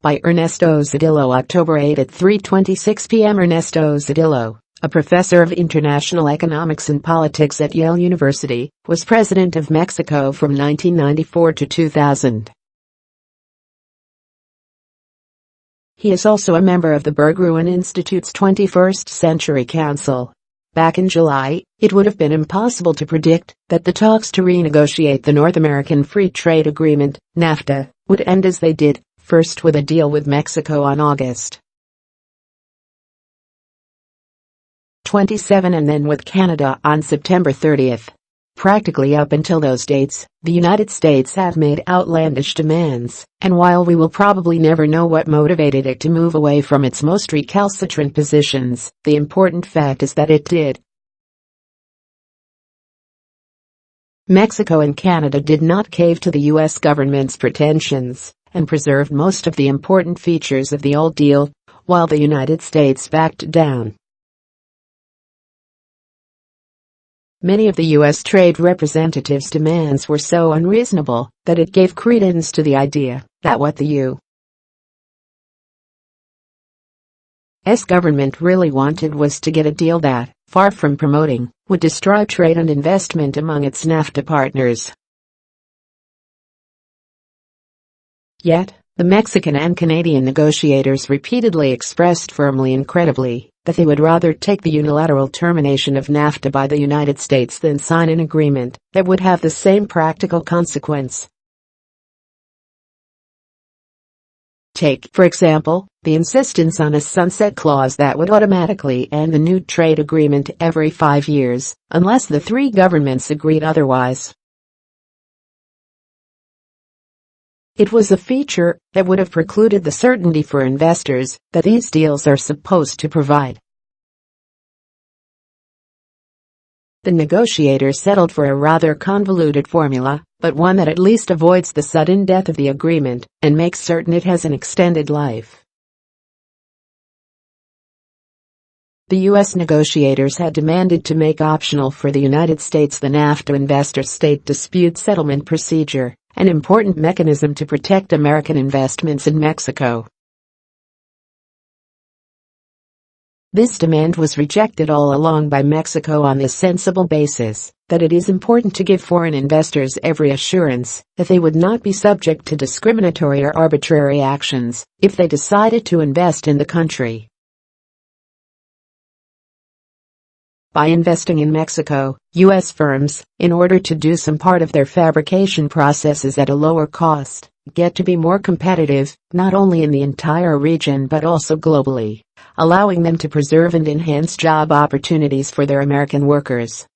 by Ernesto Zedillo October 8 at 3:26 p.m. Ernesto Zedillo, a professor of international economics and politics at Yale University, was president of Mexico from 1994 to 2000. He is also a member of the Berggruen Institute's 21st Century Council. Back in July, it would have been impossible to predict that the talks to renegotiate the North American Free Trade Agreement, NAFTA, would end as they did, first with a deal with Mexico on August 27 and then with Canada on September 30. Practically up until those dates, the United States have made outlandish demands, and while we will probably never know what motivated it to move away from its most recalcitrant positions, the important fact is that it did. Mexico and Canada did not cave to the U.S. government's pretensions and preserved most of the important features of the old deal, while the United States backed down. Many of the U.S. trade representatives' demands were so unreasonable that it gave credence to the idea that what the U.S. government really wanted was to get a deal that, far from promoting, would destroy trade and investment among its NAFTA partners. Yet, the Mexican and Canadian negotiators repeatedly expressed firmly and credibly that they would rather take the unilateral termination of NAFTA by the United States than sign an agreement that would have the same practical consequence. Take, for example, the insistence on a sunset clause that would automatically end the new trade agreement every 5 years, unless the three governments agreed otherwise. It was a feature that would have precluded the certainty for investors that these deals are supposed to provide. The negotiators settled for a rather convoluted formula, but one that at least avoids the sudden death of the agreement and makes certain it has an extended life. The U.S. negotiators had demanded to make optional for the United States the NAFTA investor-state dispute settlement procedure, an important mechanism to protect American investments in Mexico. This demand was rejected all along by Mexico on the sensible basis that it is important to give foreign investors every assurance that they would not be subject to discriminatory or arbitrary actions if they decided to invest in the country. By investing in Mexico, U.S. firms, in order to do some part of their fabrication processes at a lower cost, get to be more competitive, not only in the entire region but also globally, allowing them to preserve and enhance job opportunities for their American workers.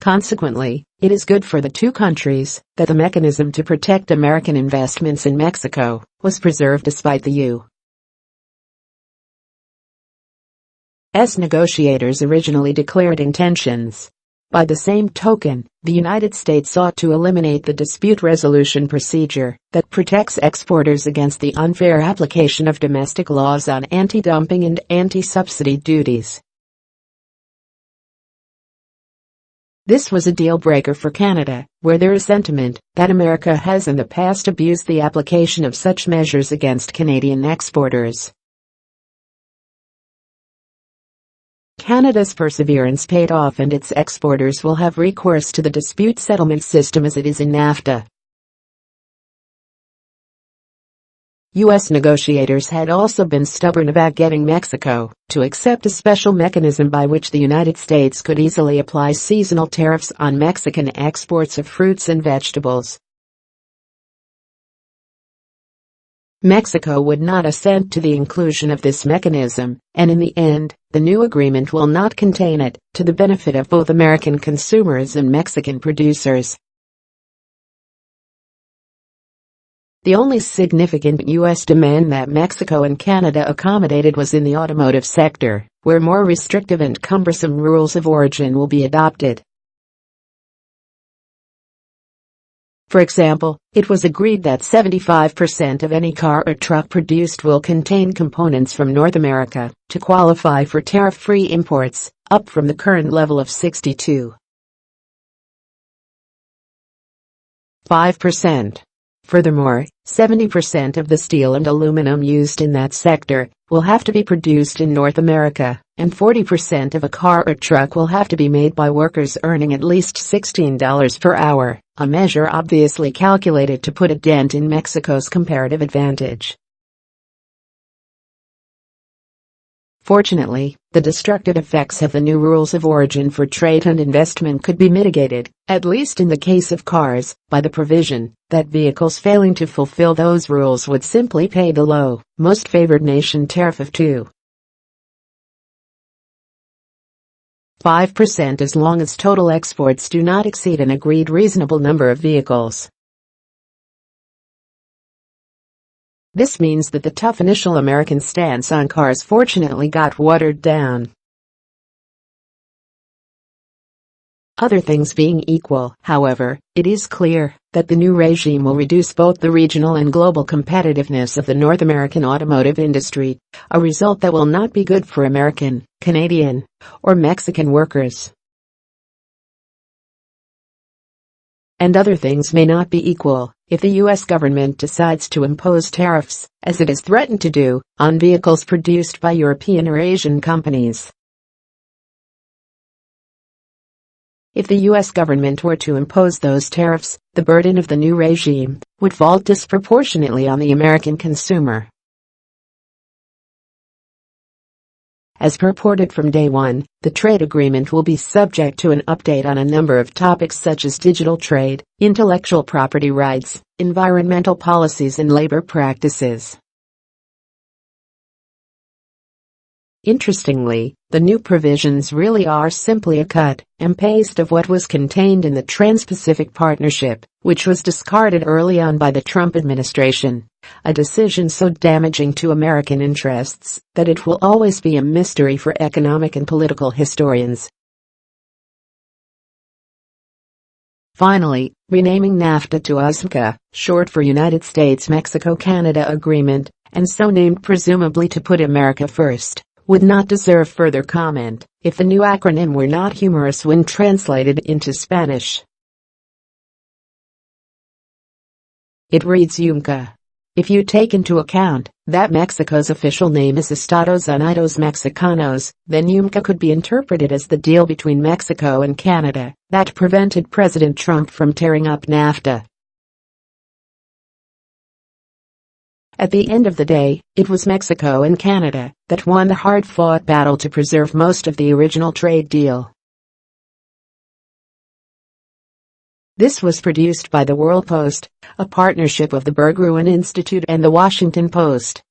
Consequently, it is good for the two countries that the mechanism to protect American investments in Mexico was preserved despite the U.S. negotiators originally declared intentions. By the same token, the United States sought to eliminate the dispute resolution procedure that protects exporters against the unfair application of domestic laws on anti-dumping and anti-subsidy duties. This was a deal-breaker for Canada, where there is sentiment that America has in the past abused the application of such measures against Canadian exporters. Canada's perseverance paid off and its exporters will have recourse to the dispute settlement system as it is in NAFTA. U.S. negotiators had also been stubborn about getting Mexico to accept a special mechanism by which the United States could easily apply seasonal tariffs on Mexican exports of fruits and vegetables. Mexico would not assent to the inclusion of this mechanism, and in the end, the new agreement will not contain it, to the benefit of both American consumers and Mexican producers. The only significant U.S. demand that Mexico and Canada accommodated was in the automotive sector, where more restrictive and cumbersome rules of origin will be adopted. For example, it was agreed that 75% of any car or truck produced will contain components from North America to qualify for tariff-free imports, up from the current level of 62.5%. Furthermore, 70% of the steel and aluminum used in that sector will have to be produced in North America, and 40% of a car or truck will have to be made by workers earning at least $16 per hour, a measure obviously calculated to put a dent in Mexico's comparative advantage. Fortunately, the destructive effects of the new rules of origin for trade and investment could be mitigated, at least in the case of cars, by the provision that vehicles failing to fulfill those rules would simply pay the low, most favored nation tariff of 2.5% as long as total exports do not exceed an agreed reasonable number of vehicles. This means that the tough initial American stance on cars fortunately got watered down. Other things being equal, however, it is clear that the new regime will reduce both the regional and global competitiveness of the North American automotive industry, a result that will not be good for American, Canadian, or Mexican workers. And other things may not be equal if the U.S. government decides to impose tariffs, as it has threatened to do, on vehicles produced by European or Asian companies. If the U.S. government were to impose those tariffs, the burden of the new regime would fall disproportionately on the American consumer. As purported from day one, the trade agreement will be subject to an update on a number of topics such as digital trade, intellectual property rights, environmental policies and labor practices. Interestingly, the new provisions really are simply a cut and paste of what was contained in the Trans-Pacific Partnership, which was discarded early on by the Trump administration, a decision so damaging to American interests that it will always be a mystery for economic and political historians. Finally, renaming NAFTA to USMCA, short for United States-Mexico-Canada Agreement, and so named presumably to put America first, would not deserve further comment if the new acronym were not humorous when translated into Spanish. It reads UMCA. If you take into account that Mexico's official name is Estados Unidos Mexicanos, then UMCA could be interpreted as the deal between Mexico and Canada that prevented President Trump from tearing up NAFTA. At the end of the day, it was Mexico and Canada that won the hard-fought battle to preserve most of the original trade deal. This was produced by the WorldPost, a partnership of the Berggruen Institute and the Washington Post.